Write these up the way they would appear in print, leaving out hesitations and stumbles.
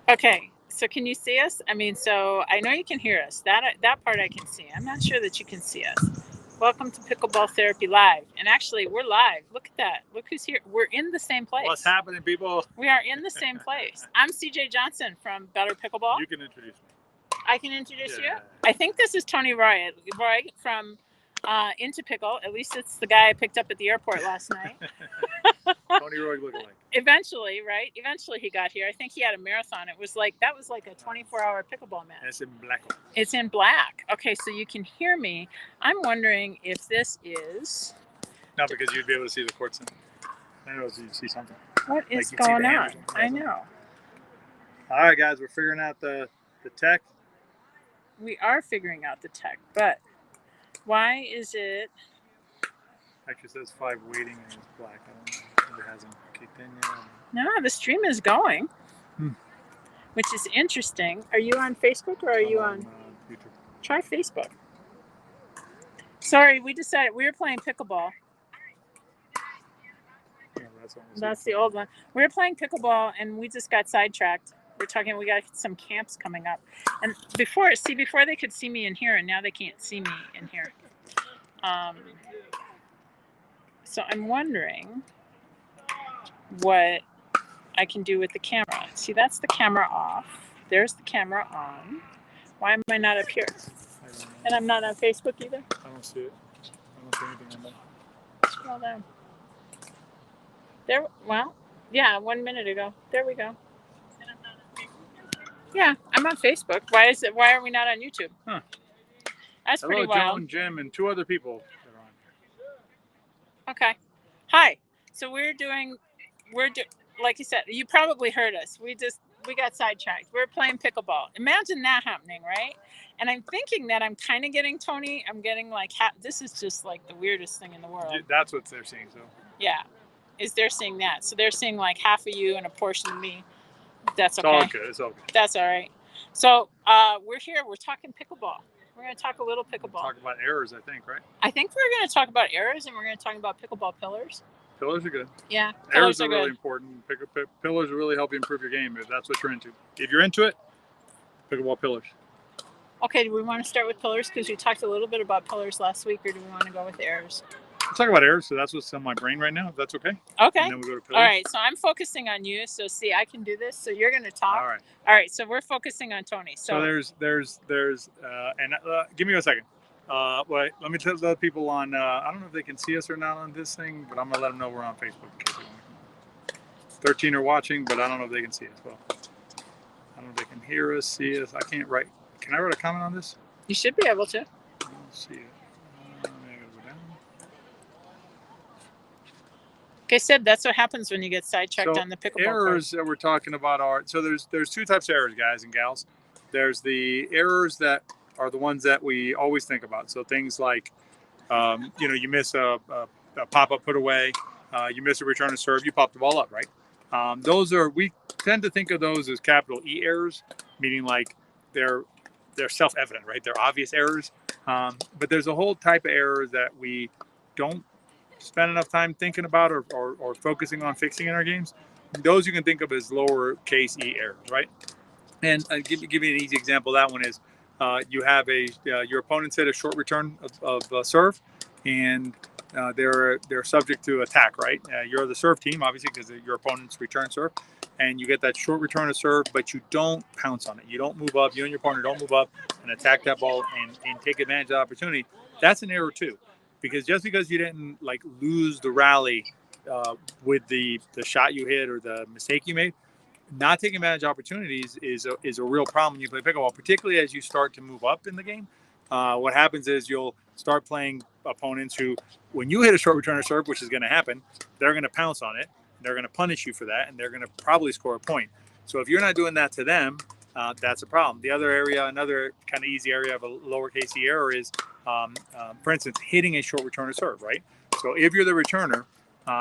Okay, so can you see us? I mean, so I know you can hear us. That part I can see. I'm not sure that you can see us. Welcome to Pickleball Therapy Live. And actually, we're live. Look at that. Look who's here. We're in the same place. What's happening, people? We are in the same place. I'm CJ Johnson from Better Pickleball. You can introduce me. I can introduce you? I think this is Tony Roy from Into Pickle. At least it's the guy I picked up at the airport last night. Tony Roy lookalike. Eventually, right? Eventually he got here. I think he had a marathon. That was like a 24-hour pickleball match. It's in black. It's in black. Okay, so you can hear me. I'm wondering if this is... No, because you'd be able to see the courts. I don't know if you see something. What is going on? I know. All right, guys, we're figuring out the tech. We are figuring out the tech, but why is it... Actually says 5 waiting and it's black. I don't know if it hasn't kicked in yet. No, the stream is going, which is interesting. Are you on Facebook or are you on YouTube? Try Facebook. Sorry, we decided we were playing pickleball. Yeah, that's the old one. We were playing pickleball and we just got sidetracked. We're talking, we got some camps coming up. And before they could see me in here, and now they can't see me in here. So I'm wondering what I can do with the camera. See, that's the camera off. There's the camera on. Why am I not up here? And I'm not on Facebook either? I don't see it. I don't see anything on there. Scroll down. There, well, yeah, 1 minute ago. There we go. Yeah, I'm on Facebook. Why are we not on YouTube? Huh. That's Hello, pretty wild. Joan, Jim, and 2 other people that are on here. Okay. Hi. So like you said, you probably heard us. We got sidetracked. We're playing pickleball. Imagine that happening, right? And I'm thinking that I'm kind of getting Tony. I'm getting like, this is just like the weirdest thing in the world. That's what they're seeing, so. Yeah. They're seeing that. So they're seeing like half of you and a portion of me. That's okay. It's all good. It's all good. That's all right. So we're here. We're talking pickleball. We're going to talk a little pickleball. Talk about errors, I think, right? I think we're going to talk about errors, and we're going to talk about pickleball pillars. Pillars are good. Yeah, errors are really important. Pillars will really help you improve your game if that's what you're into. If you're into it, pickleball pillars. Okay, do we want to start with pillars? Because we talked a little bit about pillars last week, or do we want to go with errors? Let's talk about errors, so that's what's on my brain right now, if that's okay. Okay. And then we go to pillars. All right, so I'm focusing on you. So see, I can do this. So you're going to talk. All right. All right, so we're focusing on Tony. So there's give me a second. Let me tell the people on, I don't know if they can see us or not on this thing, but I'm going to let them know we're on Facebook. In case 13 are watching, but I don't know if they can see us. Well, I don't know if they can hear us, see us. I can't write. Can I write a comment on this? You should be able to. Let's see it. Like I said, that's what happens when you get sidetracked on the pickleball errors that we're talking about are, so there's 2 types of errors, guys and gals. There's the errors that are the ones that we always think about. So things like, you miss a pop-up put away, you miss a return to serve, you pop the ball up, right? We tend to think of those as capital E errors, meaning like they're self-evident, right? They're obvious errors. But there's a whole type of errors that we don't spend enough time thinking about or focusing on fixing in our games. Those you can think of as lowercase e errors, right? And give you an easy example. That one is you have your opponent's hit a short return of serve, and they're subject to attack, right? You're the serve team, obviously, because of your opponent's return serve, and you get that short return of serve, but you don't pounce on it. You don't move up. You and your partner don't move up and attack that ball and take advantage of the opportunity. That's an error too. Because just because you didn't like lose the rally with the shot you hit or the mistake you made, not taking advantage of opportunities is a real problem when you play pickleball, particularly as you start to move up in the game. What happens is you'll start playing opponents who, when you hit a short return or serve, which is going to happen, they're going to pounce on it, they're going to punish you for that, and they're going to probably score a point. So if you're not doing that to them, that's a problem. The other area, another kind of easy area of a lowercase e error is, for instance, hitting a short return or serve, right? So if you're the returner,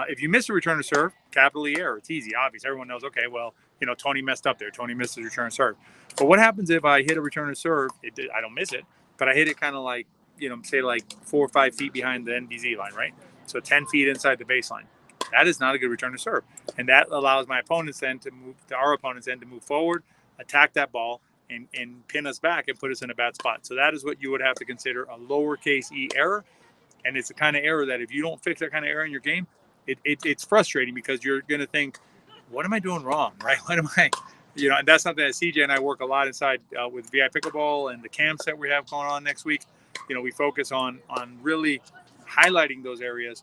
if you miss a return or serve, capital E error, it's easy, obvious. Everyone knows, okay, well, Tony messed up there. Tony missed his return or serve. But what happens if I hit a return or serve? I don't miss it, but I hit it kind of like, say like 4 or 5 feet behind the NBZ line, right? So 10 feet inside the baseline. That is not a good return to serve. And that allows our opponents then to move forward, attack that ball and pin us back and put us in a bad spot. So that is what you would have to consider a lowercase e error. And it's the kind of error that if you don't fix that kind of error in your game, it's frustrating because you're going to think, what am I doing wrong, right? What am I, and that's something that CJ and I work a lot inside with VI Pickleball and the camps that we have going on next week. We focus on really highlighting those areas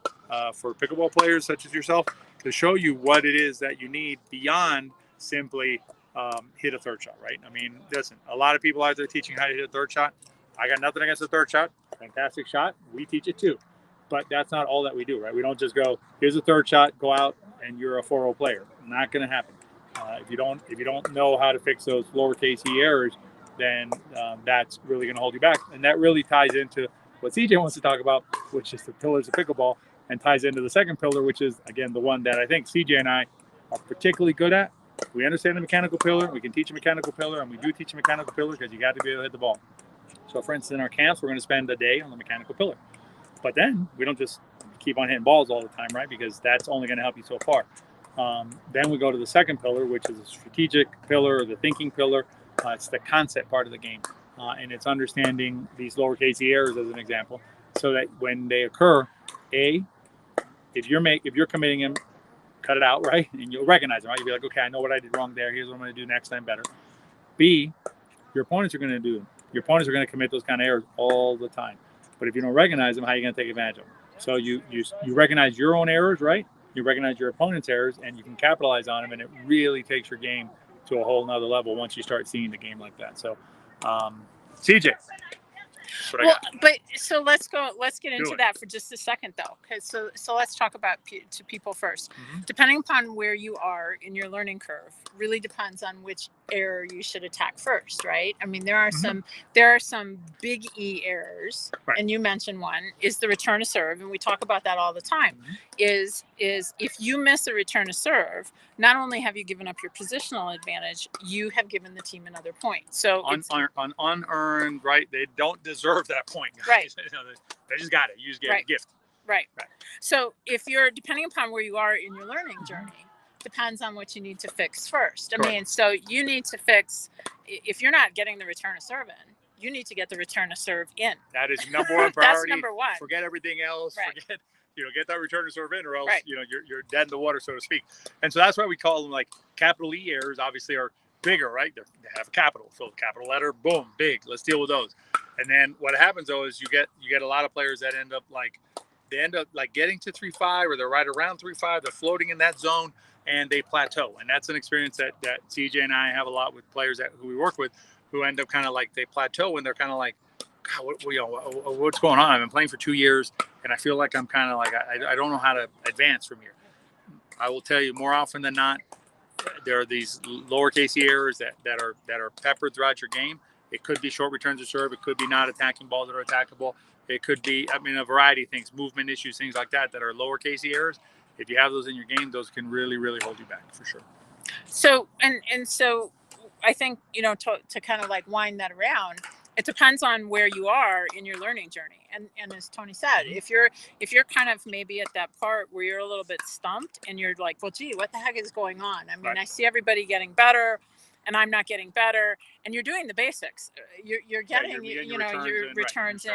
for pickleball players such as yourself to show you what it is that you need beyond simply hit a third shot, right? I mean, listen, a lot of people out there teaching how to hit a third shot. I got nothing against the third shot. Fantastic shot. We teach it too. But that's not all that we do, right? We don't just go, here's a third shot, go out, and you're a 4-0 player. Not going to happen. If you don't know how to fix those lowercase e errors, then that's really going to hold you back. And that really ties into what CJ wants to talk about, which is the pillars of pickleball, and ties into the second pillar, which is, again, the one that I think CJ and I are particularly good at. We understand the mechanical pillar. We can teach a mechanical pillar, and we do teach a mechanical pillar because you got to be able to hit the ball. So, for instance, in our camps, we're going to spend a day on the mechanical pillar. But then we don't just keep on hitting balls all the time, right? Because that's only going to help you so far. Then we go to the second pillar, which is a strategic pillar, or the thinking pillar. It's the concept part of the game. And it's understanding these lowercase e errors as an example, so that when they occur, A, if you're committing them, cut it out, right? And you'll recognize them, right? You'll be like, okay, I know what I did wrong there. Here's what I'm going to do next time better. B, your opponents are going to do them. Your opponents are going to commit those kind of errors all the time. But if you don't recognize them, how are you going to take advantage of them? So you recognize your own errors, right? You recognize your opponent's errors, and you can capitalize on them, and it really takes your game to a whole nother level once you start seeing the game like that. So, CJ. But so let's get into that for just a second, though. Okay, so let's talk about to people first. Mm-hmm. Depending upon where you are in your learning curve, really depends on which error you should attack first, right? I mean, there are some big E errors, right. And you mentioned one is the return to serve, and we talk about that all the time. Mm-hmm. Is if you miss a return to serve, not only have you given up your positional advantage, you have given the team another point. So on unearned, right? They don't deserve that point, guys. Right. They just got it. You just get a gift. Right. So if you're, depending upon where you are in your learning journey, depends on what you need to fix first. I mean, so you need to fix, if you're not getting the return to serve in, you need to get the return to serve in. That is number one priority. That's number one. Forget everything else. Right. Get that return to serve in, or else, you're dead in the water, so to speak. And so that's why we call them like capital E errors. Obviously are bigger, right? They have a capital. So capital letter, boom, big. Let's deal with those. And then what happens though is you get a lot of players that end up getting to 3.5, or they're right around 3.5. They're floating in that zone and they plateau. And that's an experience that CJ and I have a lot with players who we work with, who end up kind of like they plateau and they're kind of like, God, what's going on? I've been playing for 2 years and I feel like I'm kind of like I don't know how to advance from here. I will tell you, more often than not, there are these lowercase e errors that are peppered throughout your game. It could be short returns to serve. It could be not attacking balls that are attackable. It could be, a variety of things, movement issues, things like that are lowercase e errors. If you have those in your game, those can really, really hold you back for sure. So, and so I think, to kind of like wind that around, it depends on where you are in your learning journey. And as Tony said, if you're kind of maybe at that part where you're a little bit stumped and you're like, well, gee, what the heck is going on? I mean, right. I see everybody getting better and I'm not getting better, and you're doing the basics. You're getting, your returns in,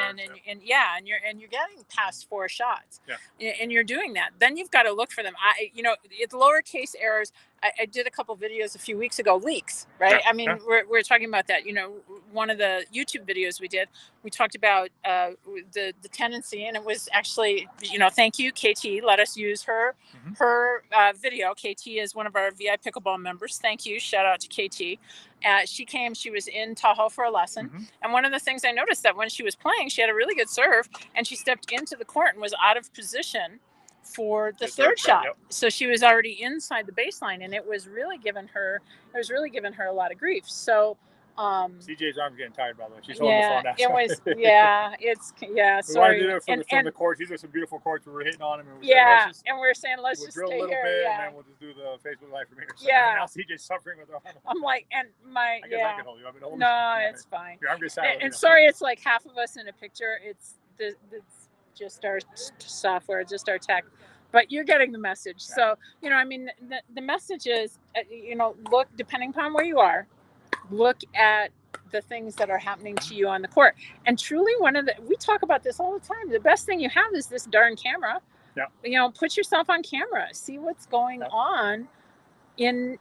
and you're getting past 4 shots, and you're doing that. Then you've got to look for them. It's lowercase errors. I did a couple videos a few weeks ago, leaks, right? Yeah, I mean, we're talking about that. One of the YouTube videos we did, we talked about the tendency, and it was actually, thank you, KT, let us use her video. KT is one of our VI Pickleball members. Thank you. Shout out to KT. She was in Tahoe for a lesson. Mm-hmm. And one of the things I noticed that when she was playing, she had a really good serve, and she stepped into the court and was out of position for the third shot. Yep. So she was already inside the baseline, and it was really giving her a lot of grief. So CJ's arm's getting tired, by the way. She's holding the phone now. It was, sorry. We want to do that from the courts. These are some beautiful courts we were hitting on them. And we're saying let's just drill stay a little here. bit, and then we'll just do the Facebook Live from here. So now CJ's suffering with her arm. I'm like, and I guess I can hold you. No, it's fine. Your arm gets tired. And sorry, it's like half of us in a picture. It's just our software, just our tech. But you're getting the message. So, the message is, look, depending upon where you are, look at the things that are happening to you on the court. And truly, we talk about this all the time. The best thing you have is this darn camera. Yeah. Put yourself on camera, see what's going on in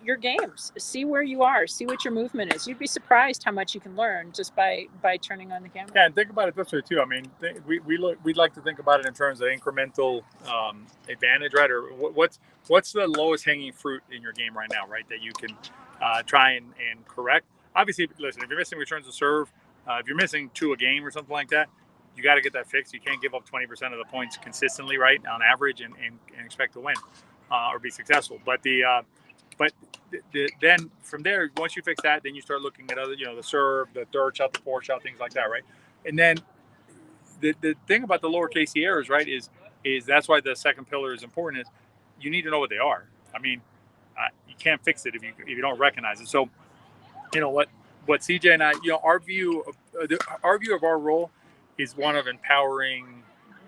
your games, see where you are, see what your movement is. You'd be surprised how much you can learn just by turning on the camera. Yeah, and think about it this way too. I mean, we'd like to think about it in terms of incremental advantage, right? Or what's the lowest hanging fruit in your game right now, right? That you can try and correct. Obviously, listen, if you're missing returns to serve, if you're missing 2 a game or something like that, you got to get that fixed. You can't give up 20% of the points consistently, right, on average, and expect to win or be successful. But then from there, once you fix that, then you start looking at other, the serve, the third shot, the fourth shot, things like that, right? And then the thing about the lowercase e errors, right, is that's why the second pillar is important. Is you need to know what they are. I mean, you can't fix it if you don't recognize it. So, what CJ and I, our view of our role is one of empowering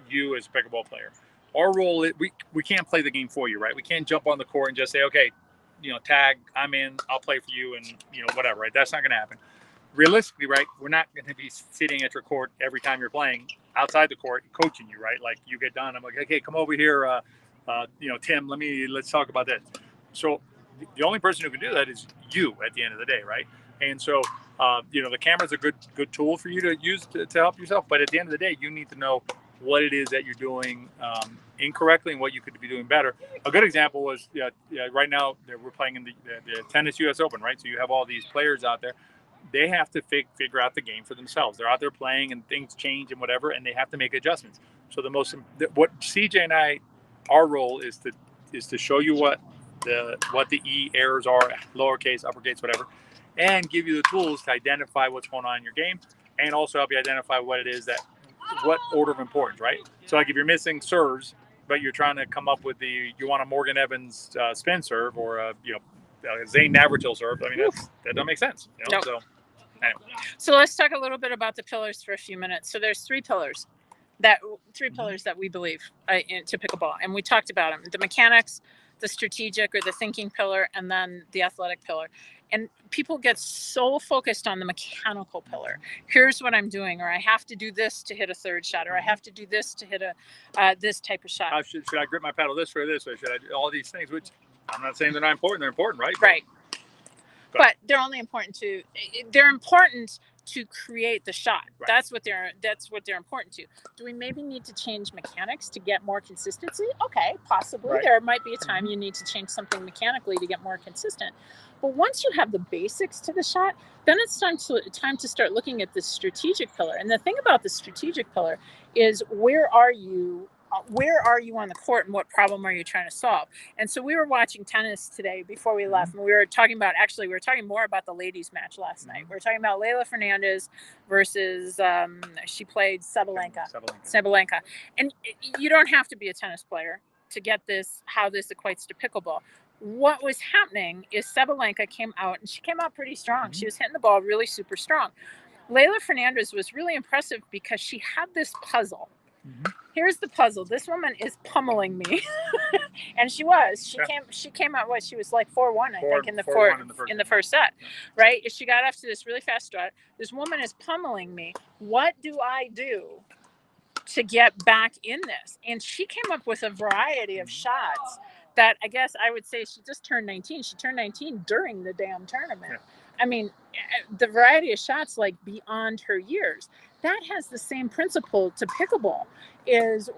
you as a pickleball player. Our role, we can't play the game for you, right? We can't jump on the court and just say, okay, tag, I'm in, I'll play for you, and whatever, right? That's not going to happen. Realistically, right? We're not going to be sitting at your court every time you're playing outside the court, coaching you, right? Like you get done, I'm like, okay, come over here, Tim. Let's talk about this. So the only person who can do that is you at the end of the day, right? And so, the camera's a good tool for you to use to help yourself. But at the end of the day, you need to know what it is that you're doing incorrectly and what you could be doing better. A good example was, right now we're playing in the tennis U.S. Open, right? So you have all these players out there. They have to figure out the game for themselves. They're out there playing and things change and whatever, and they have to make adjustments. So what CJ and I, our role is to show you what the E errors are, lowercase, uppercase, whatever, and give you the tools to identify what's going on in your game, and also help you identify what it is what order of importance, right? So like if you're missing serves, but you're trying to come up with you want a Morgan Evans spin serve or a Zane Navratil serve. I mean, that doesn't make sense. Nope. So anyway. So let's talk a little bit about the pillars for a few minutes. So there's 3 pillars that we believe into pickleball, and we talked about them: the mechanics, the strategic or the thinking pillar, and then the athletic pillar. And people get so focused on the mechanical pillar. Here's what I'm doing, or I have to do this to hit a third shot, or I have to do this to hit this type of shot. Should I grip my paddle this way or this way? Should I do all these things? Which I'm not saying they're not important. They're important, right? Right. But they're only important to create the shot. Right. That's what they're important to. Do we maybe need to change mechanics to get more consistency? Okay, possibly. Right. There might be a time you need to change something mechanically to get more consistent. But once you have the basics to the shot, then it's time to start looking at the strategic pillar. And the thing about the strategic pillar is where are you on the court and what problem are you trying to solve? And so we were watching tennis today before we left, and we were talking more about the ladies match last night. We were talking about Leylah Fernandez versus she played Sabalenka. And you don't have to be a tennis player to get how this equates to pickleball. What was happening is Sabalenka came out, and she came out pretty strong. She was hitting the ball really super strong. Leylah Fernandez was really impressive because she had this puzzle. Here's the puzzle. This woman is pummeling me, and she was. She came out. She was like 4-1, I think, in the first set, right? She got off to this really fast start. This woman is pummeling me. What do I do to get back in this? And she came up with a variety of shots that I guess I would say she just turned 19. She turned 19 during the damn tournament. Yeah. I mean, the variety of shots like beyond her years. That has the same principle to pickleball. Is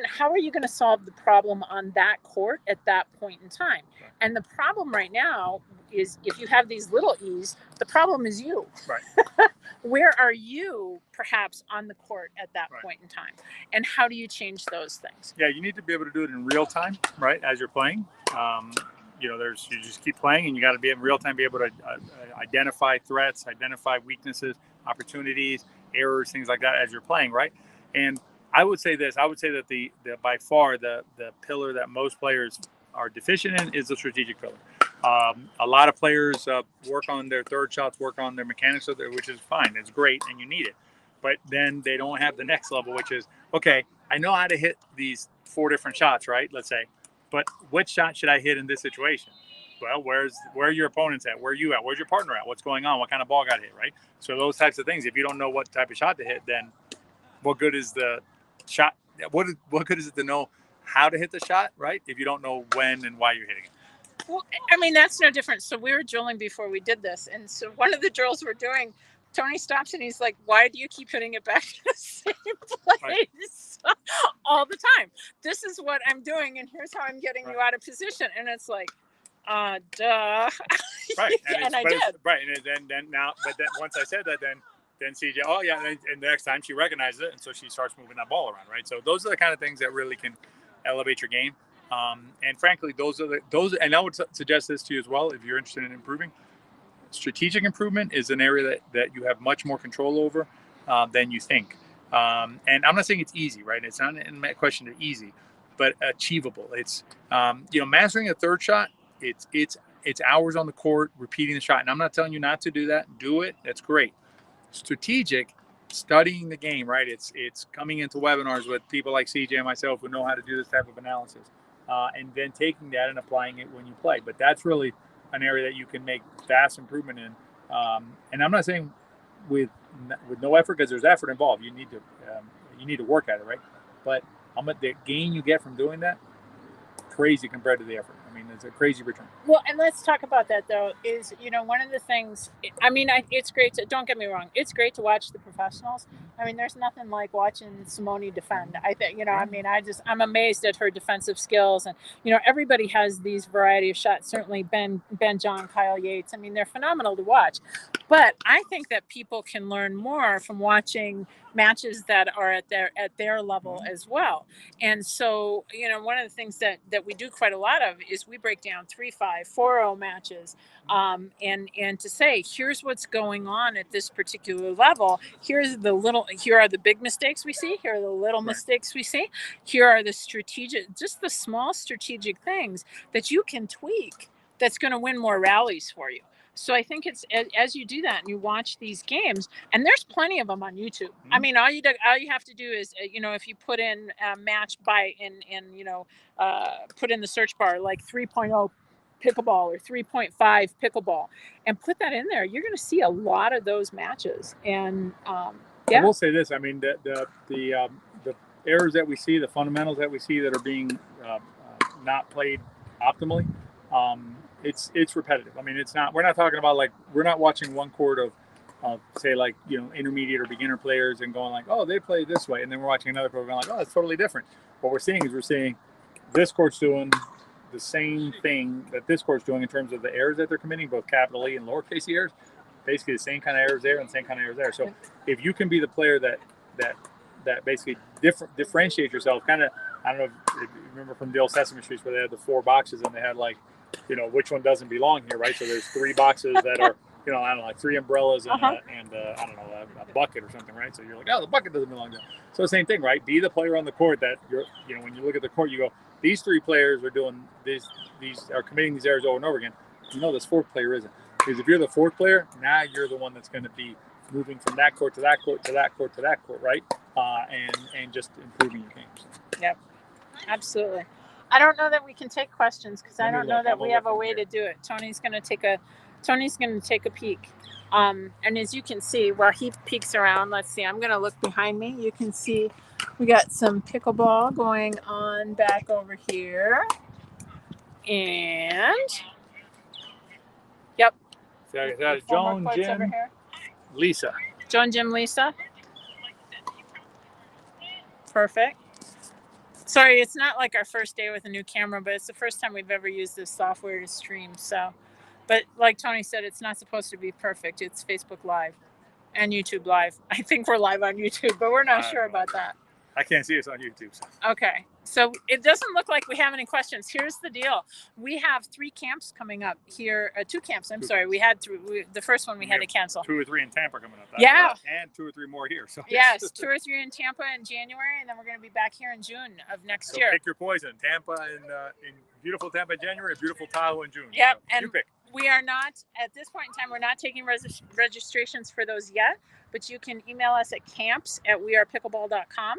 how are you going to solve the problem on that court at that point in time? And the problem right now is if you have these little E's, the problem is you. Right. Where are you perhaps on the court at that point in time? And how do you change those things? Yeah, you need to be able to do it in real time, right, as you're playing. You just keep playing, and you got to be in real time, be able to identify threats, identify weaknesses, opportunities, errors, things like that as you're playing, right? And I would say this. I would say that the by far the pillar that most players are deficient in is the strategic pillar. A lot of players work on their third shots, work on their mechanics, which is fine. It's great, and you need it. But then they don't have the next level, which is, okay, I know how to hit these 4 different shots, right? Let's say. But what shot should I hit in this situation? well, where are your opponents at? Where are you at? Where's your partner at? What's going on? What kind of ball got hit, right? So those types of things. If you don't know what type of shot to hit, then what good is the shot? What good is it to know how to hit the shot, right? If you don't know when and why you're hitting it. Well, I mean, that's no different. So we were drilling before we did this. And so one of the drills we're doing, Tony stops and he's like, why do you keep hitting it back to the same place all the time? This is what I'm doing. And here's how I'm getting you out of position. And it's like, duh. Right. And I did. Right. And then once I said that, then CJ, oh yeah. And the next time she recognizes it. And so she starts moving that ball around. Right. So those are the kind of things that really can elevate your game. And frankly, those, and I would suggest this to you as well, if you're interested in improving. Strategic improvement is an area that you have much more control over than you think. And I'm not saying it's easy, right? It's not a question of easy, but achievable. It's, mastering a third shot, it's hours on the court, repeating the shot. And I'm not telling you not to do that. Do it. That's great. Strategic, studying the game, right? It's coming into webinars with people like CJ and myself who know how to do this type of analysis. And then taking that and applying it when you play. But that's really an area that you can make vast improvement in. And I'm not saying with no effort, because there's effort involved. You need to work at it, right? But the gain you get from doing that, crazy compared to the effort. I mean, it's a crazy return. Well, and let's talk about that though. Is one of the things. I mean, it's great to. Don't get me wrong. It's great to watch the professionals. I mean, there's nothing like watching Simone defend. I think I mean, I'm amazed at her defensive skills, and everybody has these variety of shots. Certainly, Ben John, Kyle Yates. I mean, they're phenomenal to watch. But I think that people can learn more from watching matches that are at their level as well. And so, one of the things that we do quite a lot of is we break down 3-5, 4-0 matches, and to say, here's what's going on at this particular level. Here are the big mistakes we see. Here are the little mistakes we see. Here are the just the small strategic things that you can tweak that's going to win more rallies for you. So I think it's as you do that and you watch these games, and there's plenty of them on YouTube. I mean, all you have to do is, if you put in match by and put in the search bar like 3.0 pickleball or 3.5 pickleball and put that in there, you're going to see a lot of those matches. And I will say this. I mean, the errors that we see, the fundamentals that we see that are being not played optimally, it's repetitive. I mean, we're not talking about we're not watching one court of say intermediate or beginner players and going like, oh, they play this way. And then we're watching another court going like, oh, that's totally different. What we're seeing this court's doing the same thing that this court's doing in terms of the errors that they're committing, both capital E and lowercase e errors, basically the same kind of errors there and the same kind of errors there. So if you can be the player that basically differentiate yourself, kind of, I don't know if you remember from the old Sesame Street where they had the 4 boxes and they had which one doesn't belong here, right? So there's 3 boxes that are, I don't know, like 3 umbrellas and I don't know, a bucket or something, right? So you're like, oh, the bucket doesn't belong there. So same thing, right? Be the player on the court that you're, when you look at the court, you go, these 3 players are doing these are committing these errors over and over again. This 4th player isn't. Because if you're the 4th player, now you're the one that's going to be moving from that court to that court to that court to that court, right? And just improving your game. So. Yep, absolutely. I don't know that we can take questions because I don't know that we have a way to do it. Tony's going to take a peek. And as you can see, while he peeks around, let's see, I'm going to look behind me. You can see we got some pickleball going on back over here. And, yep. So that is Joan, Jim, Lisa. Joan, Jim, Lisa. Perfect. Sorry, it's not like our first day with a new camera, but it's the first time we've ever used this software to stream. So, but like Tony said, it's not supposed to be perfect. It's Facebook Live and YouTube Live. I think we're live on YouTube, but we're not sure about that. I can't see us on YouTube. So. Okay. So it doesn't look like we have any questions. Here's the deal. We have 3 camps coming up here. 2 camps. I'm sorry. We had the first one we had to cancel. 2 or 3 in Tampa coming up. Yeah. And 2 or 3 more here. So yes, 2 or 3 in Tampa in January, and then we're going to be back here in June of next year. Pick your poison. Tampa in beautiful Tampa in January, beautiful Tahoe in June. Yep. So and we are not, at this point in time, we're not taking registrations for those yet, but you can email us at camps@wearepickleball.com.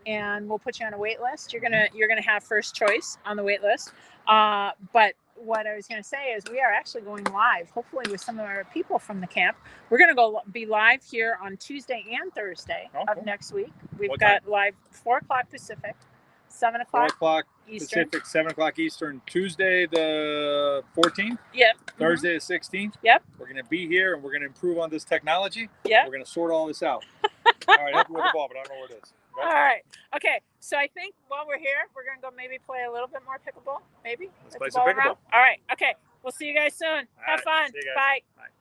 And we'll put you on a wait list. You're gonna have first choice on the wait list. But what I was going to say is we are actually going live, hopefully with some of our people from the camp. We're going to go be live here on Tuesday and Thursday of next week. We've got live 4 o'clock Pacific, 7 o'clock 4 o'clock Eastern. Pacific, 7 o'clock Eastern, Tuesday the 14th. Yep. Thursday the 16th. Yep. We're going to be here and we're going to improve on this technology. Yep. We're going to sort all this out. All right, help me with the ball, but I don't know where it is. All right. Okay. So I think while we're here, we're going to go maybe play a little bit more pickleball. Maybe. Let's play some pickleball. All right. Okay. We'll see you guys soon. Have fun. See you guys. Bye. Bye.